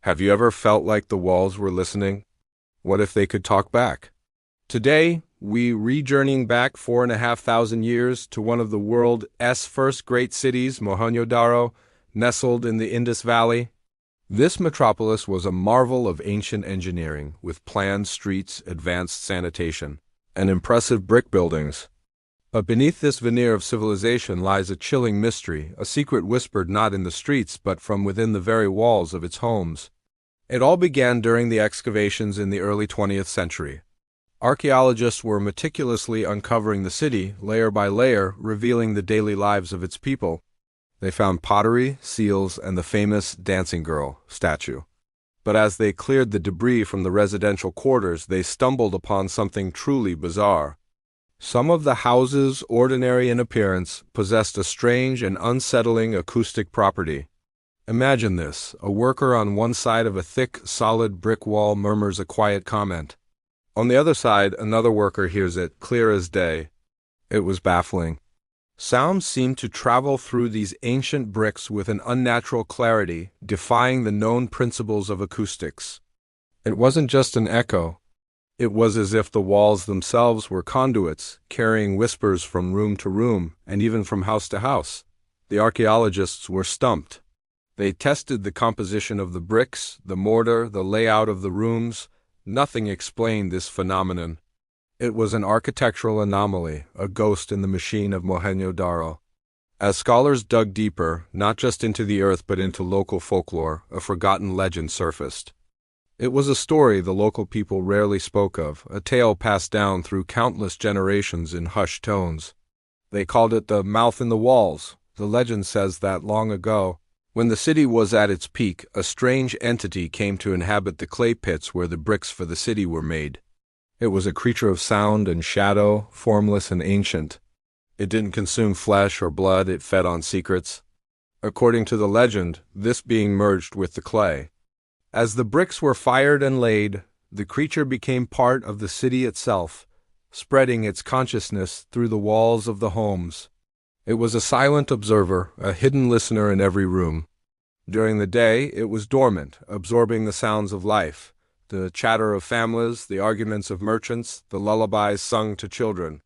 Have you ever felt like the walls were listening? What if they could talk back? Today, we re-journeying back 4,500 years to one of the world's first great cities, Mohenjo Daro, nestled in the Indus Valley. This metropolis was a marvel of ancient engineering, with planned streets, advanced sanitation, and impressive brick buildings. But beneath this veneer of civilization lies a chilling mystery, a secret whispered not in the streets but from within the very walls of its homes. It all began during the excavations in the early 20th century. Archaeologists were meticulously uncovering the city, layer by layer, revealing the daily lives of its people. They found pottery, seals, and the famous dancing girl statue. But as they cleared the debris from the residential quarters, they stumbled upon something truly bizarre. Some of the houses, ordinary in appearance, possessed a strange and unsettling acoustic property. Imagine this: a worker on one side of a thick, solid brick wall murmurs a quiet comment. On the other side, another worker hears it, clear as day. It was baffling. Sounds seemed to travel through these ancient bricks with an unnatural clarity, defying the known principles of acoustics. It wasn't just an echo. It was as if the walls themselves were conduits, carrying whispers from room to room, and even from house to house. The archaeologists were stumped. They tested the composition of the bricks, the mortar, the layout of the rooms. Nothing explained this phenomenon. It was an architectural anomaly, a ghost in the machine of Mohenjo Daro. As scholars dug deeper, not just into the earth but into local folklore, a forgotten legend surfaced. It was a story the local people rarely spoke of, a tale passed down through countless generations in hushed tones. They called it the mouth in the walls. The legend says that long ago, when the city was at its peak, a strange entity came to inhabit the clay pits where the bricks for the city were made. It was a creature of sound and shadow, formless and ancient. It didn't consume flesh or blood, it fed on secrets. According to the legend, this being merged with the clay. As the bricks were fired and laid, the creature became part of the city itself, spreading its consciousness through the walls of the homes. It was a silent observer, a hidden listener in every room. During the day, it was dormant, absorbing the sounds of life, the chatter of families, the arguments of merchants, the lullabies sung to children.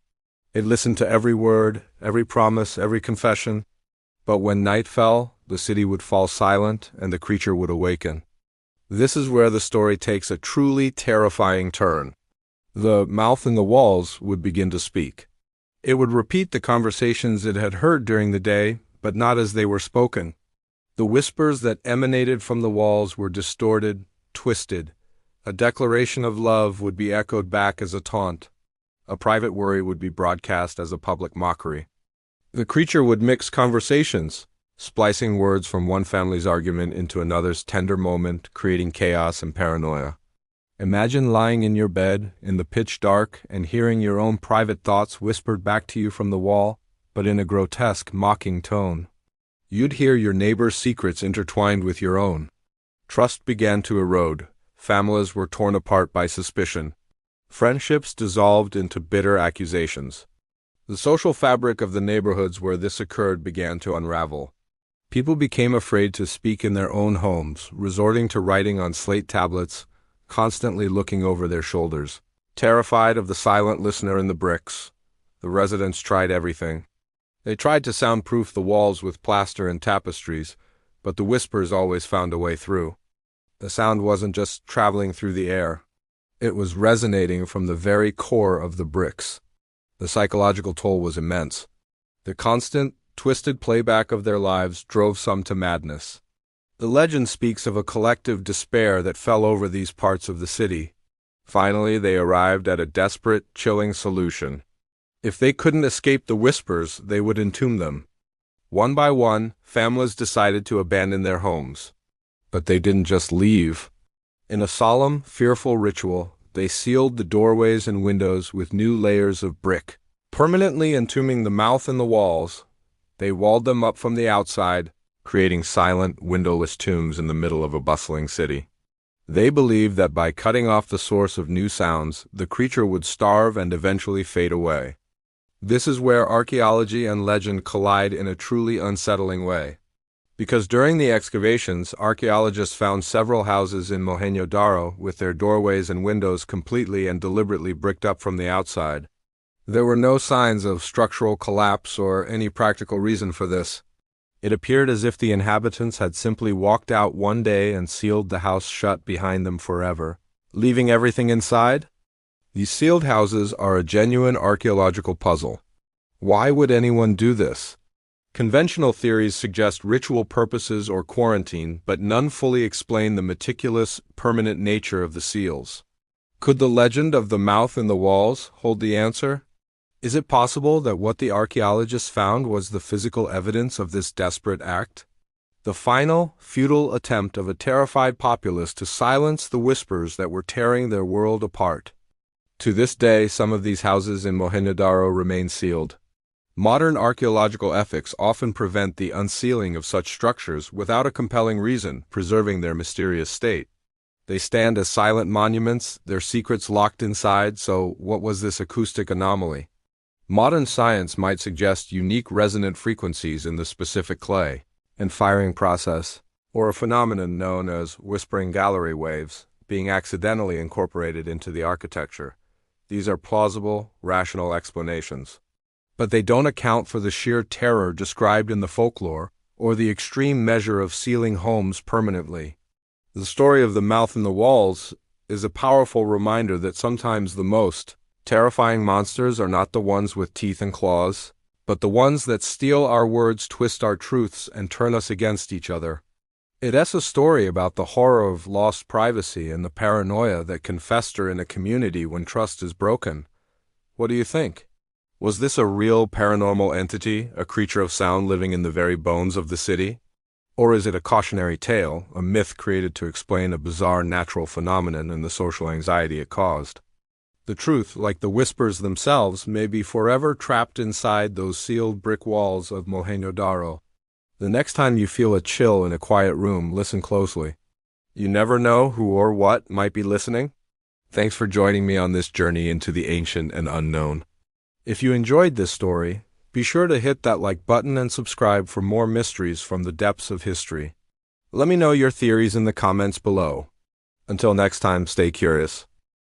It listened to every word, every promise, every confession. But when night fell, the city would fall silent and the creature would awaken. This is where the story takes a truly terrifying turn. The mouth in the walls would begin to speak. It would repeat the conversations it had heard during the day, but not as they were spoken. The whispers that emanated from the walls were distorted, twisted. A declaration of love would be echoed back as a taunt. A private worry would be broadcast as a public mockery. The creature would mix conversations, splicing words from one family's argument into another's tender moment, creating chaos and paranoia. Imagine lying in your bed, in the pitch dark, and hearing your own private thoughts whispered back to you from the wall, but in a grotesque, mocking tone. You'd hear your neighbor's secrets intertwined with your own. Trust began to erode. Families were torn apart by suspicion. Friendships dissolved into bitter accusations. The social fabric of the neighborhoods where this occurred began to unravel. People became afraid to speak in their own homes, resorting to writing on slate tablets, constantly looking over their shoulders. Terrified of the silent listener in the bricks, the residents tried everything. They tried to soundproof the walls with plaster and tapestries, but the whispers always found a way through. The sound wasn't just traveling through the air. It was resonating from the very core of the bricks. The psychological toll was immense. The constant, twisted playback of their lives drove some to madness. The legend speaks of a collective despair that fell over these parts of the city. Finally, they arrived at a desperate, chilling solution. If they couldn't escape the whispers, they would entomb them. One by one, families decided to abandon their homes. But they didn't just leave. In a solemn, fearful ritual, they sealed the doorways and windows with new layers of brick. Permanently entombing the mouth in the walls, they walled them up from the outside, creating silent, windowless tombs in the middle of a bustling city. They believed that by cutting off the source of new sounds, the creature would starve and eventually fade away. This is where archaeology and legend collide in a truly unsettling way. Because during the excavations, archaeologists found several houses in Mohenjo-Daro with their doorways and windows completely and deliberately bricked up from the outside. There were no signs of structural collapse or any practical reason for this. It appeared as if the inhabitants had simply walked out one day and sealed the house shut behind them forever, leaving everything inside. These sealed houses are a genuine archaeological puzzle. Why would anyone do this? Conventional theories suggest ritual purposes or quarantine, but none fully explain the meticulous, permanent nature of the seals. Could the legend of the mouth in the walls hold the answer? Is it possible that what the archaeologists found was the physical evidence of this desperate act? The final, futile attempt of a terrified populace to silence the whispers that were tearing their world apart. To this day, some of these houses in Mohenjo-Daro remain sealed. Modern archaeological ethics often prevent the unsealing of such structures without a compelling reason, preserving their mysterious state. They stand as silent monuments, their secrets locked inside, so what was this acoustic anomaly? Modern science might suggest unique resonant frequencies in the specific clay and firing process, or a phenomenon known as whispering gallery waves, being accidentally incorporated into the architecture. These are plausible, rational explanations. But they don't account for the sheer terror described in the folklore or the extreme measure of sealing homes permanently. The story of the mouth in the walls is a powerful reminder that sometimes the most terrifying monsters are not the ones with teeth and claws, but the ones that steal our words, twist our truths, and turn us against each other. It's a story about the horror of lost privacy and the paranoia that can fester in a community when trust is broken. What do you think? Was this a real paranormal entity, a creature of sound living in the very bones of the city? Or is it a cautionary tale, a myth created to explain a bizarre natural phenomenon and the social anxiety it caused? The truth, like the whispers themselves, may be forever trapped inside those sealed brick walls of Mohenjo-Daro. The next time you feel a chill in a quiet room, listen closely. You never know who or what might be listening. Thanks for joining me on this journey into the ancient and unknown. If you enjoyed this story, be sure to hit that like button and subscribe for more mysteries from the depths of history. Let me know your theories in the comments below. Until next time, stay curious.